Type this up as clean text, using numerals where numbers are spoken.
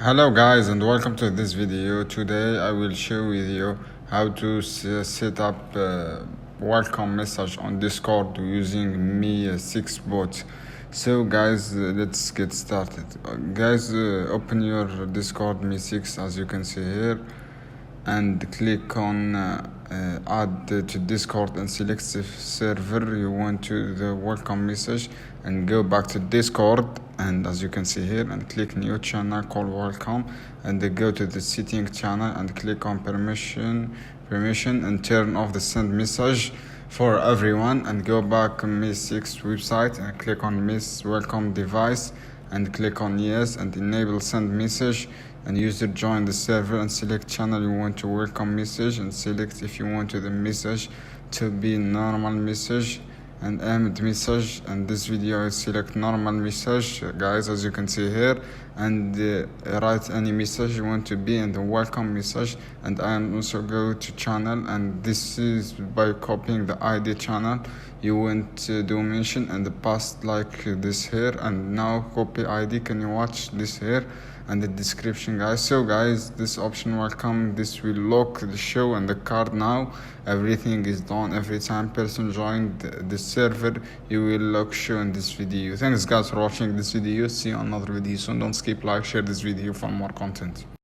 Hello guys and welcome to this video. Today I will show with you how to set up welcome message on Discord using Mee6 bot. So guys, let's get started. Guys, open your Discord Mee6 as you can see here and click on add to Discord and select the server you want to the welcome message and go back to Discord, and as you can see here, and click new channel called welcome, and then go to the setting channel and click on permission and turn off the send message for everyone, and go back on Mee6 website and click on Miss welcome device and click on yes and enable send message, and user join the server and select channel you want to welcome message and select if you want the message to be normal message and aimed message. And this video I select normal message, guys, as you can see here, and write any message you want to be in the welcome message. And I am also go to channel, and this is by copying the ID channel you want to do mention and the past like this here, and now copy ID. Can you watch this here and the description, guys? So guys, this option welcome, this will lock the show and the card. Now everything is done. Every time person joined the server, you will lock show in this video. Thanks guys for watching this video. See you on another video soon. Don't skip, like, share this video for more content.